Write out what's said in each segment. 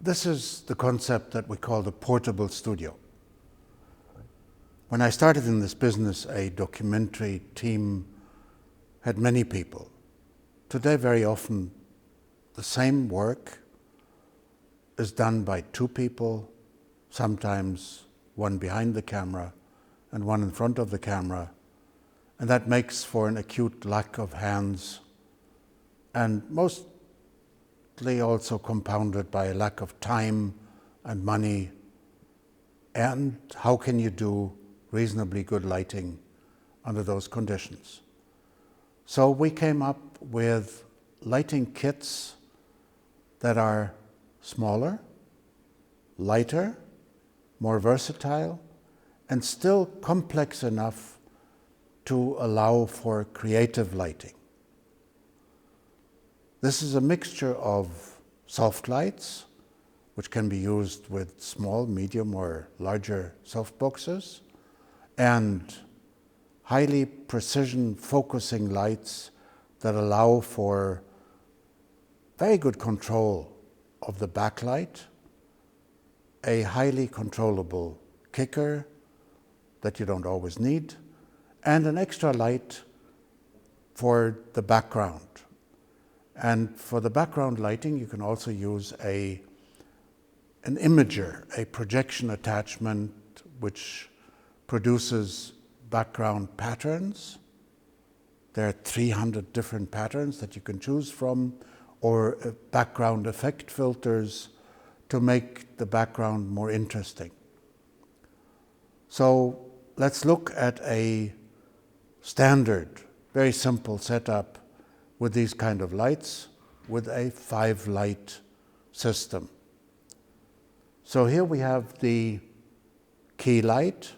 This is the concept that we call the portable studio. When I started in this business, a documentary team had many people. Today, very often, the same work is done by two people, sometimes one behind the camera and one in front of the camera, and that makes for an acute lack of hands, and mostly also compounded by a lack of time and money. And how can you do reasonably good lighting under those conditions? So we came up with lighting kits that are smaller, lighter, more versatile, and still complex enough to allow for creative lighting. This is a mixture of soft lights, which can be used with small, medium, or larger softboxes, and highly precision focusing lights that allow for very good control of the backlight, a highly controllable kicker that you don't always need, and an extra light for the background. And for the background lighting, you can also use an imager, a projection attachment, which produces background patterns. There are 300 different patterns that you can choose from, or background effect filters to make the background more interesting. So let's look at a standard, very simple setup with these kind of lights, with a 5-light system. So here we have the key light,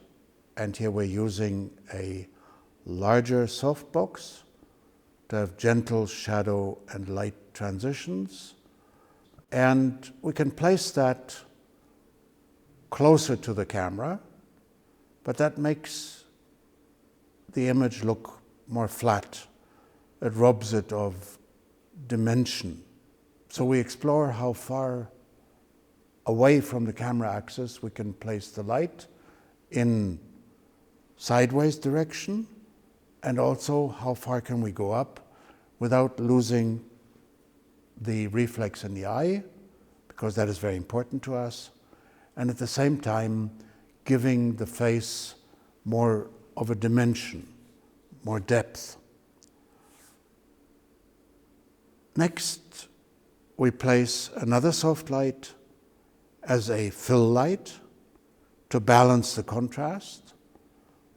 and here we're using a larger softbox to have gentle shadow and light transitions. And we can place that closer to the camera, but that makes the image look more flat. It robs it of dimension. So we explore how far away from the camera axis we can place the light in sideways direction, and also how far can we go up without losing the reflex in the eye, because that is very important to us, and at the same time giving the face more of a dimension, more depth. Next, we place another soft light as a fill light to balance the contrast,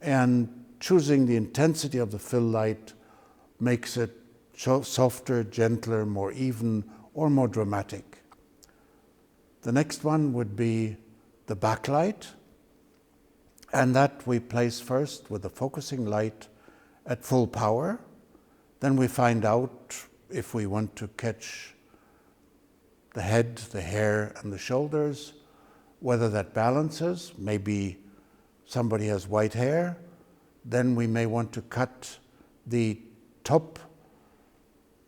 and choosing the intensity of the fill light makes it softer, gentler, more even, or more dramatic. The next one would be the backlight, and that we place first with the focusing light at full power. Then we find out if we want to catch the head, the hair, and the shoulders, whether that balances. Maybe somebody has white hair, then we may want to cut the top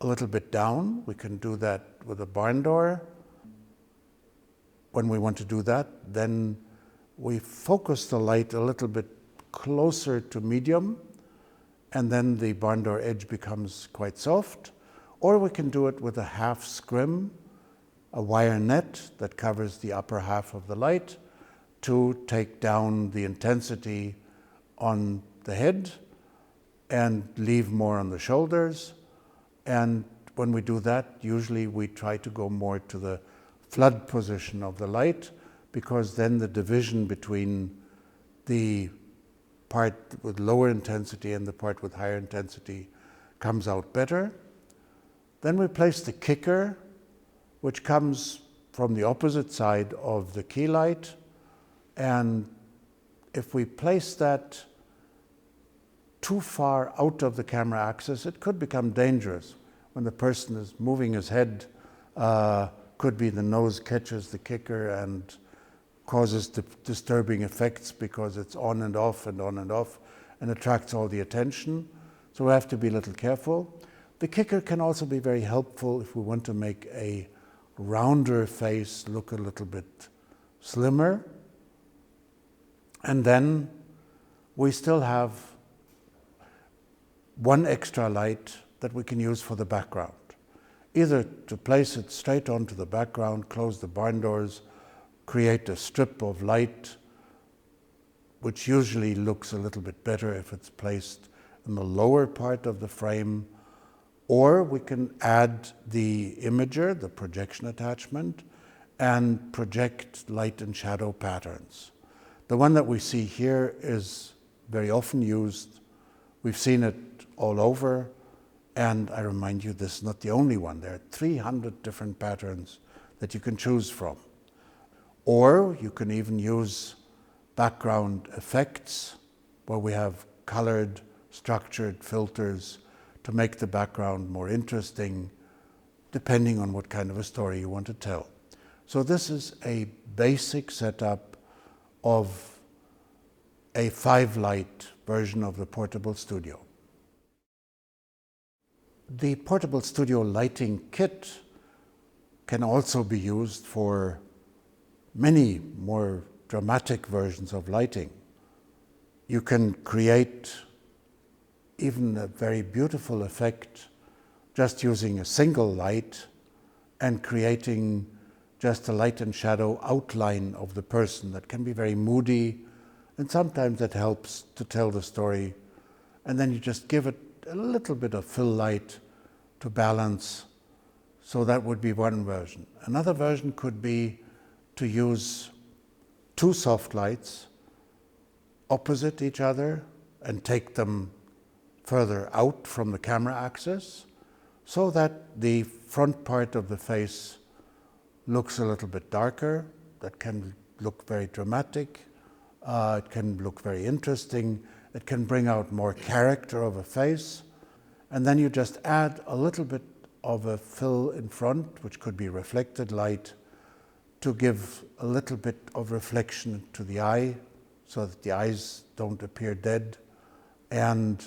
a little bit down. We can do that with a barn door. When we want to do that, then we focus the light a little bit closer to medium, and then the barn door edge becomes quite soft. Or we can do it with a half scrim, a wire net that covers the upper half of the light to take down the intensity on the head and leave more on the shoulders. And when we do that, usually we try to go more to the flood position of the light, because then the division between the part with lower intensity and the part with higher intensity comes out better. Then we place the kicker, which comes from the opposite side of the key light. And if we place that too far out of the camera axis, it could become dangerous. When the person is moving his head, could be the nose catches the kicker and causes disturbing effects, because it's on and off and on and off and attracts all the attention. So we have to be a little careful. The kicker can also be very helpful if we want to make a rounder face look a little bit slimmer. And then we still have one extra light that we can use for the background. Either to place it straight onto the background, close the barn doors, create a strip of light, which usually looks a little bit better if it's placed in the lower part of the frame, or we can add the imager, the projection attachment, and project light and shadow patterns. The one that we see here is very often used. We've seen it all over, and I remind you, this is not the only one. There are 300 different patterns that you can choose from. Or you can even use background effects, where we have colored, structured filters to make the background more interesting, depending on what kind of a story you want to tell. So this is a basic setup of a 5-light version of the portable studio. The portable studio lighting kit can also be used for many more dramatic versions of lighting. You can create even a very beautiful effect just using a single light and creating just a light and shadow outline of the person that can be very moody, and sometimes it helps to tell the story. And then you just give it a little bit of fill light to balance. So that would be one version. Another version could be to use 2 soft lights opposite each other and take them further out from the camera axis, so that the front part of the face looks a little bit darker. That can look very dramatic. It can look very interesting. It can bring out more character of a face. And then you just add a little bit of a fill in front, which could be reflected light, to give a little bit of reflection to the eye, so that the eyes don't appear dead, and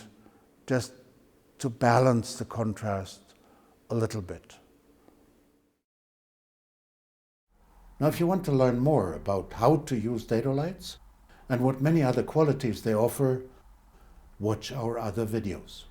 just to balance the contrast a little bit. Now, if you want to learn more about how to use dedolights and what many other qualities they offer, watch our other videos.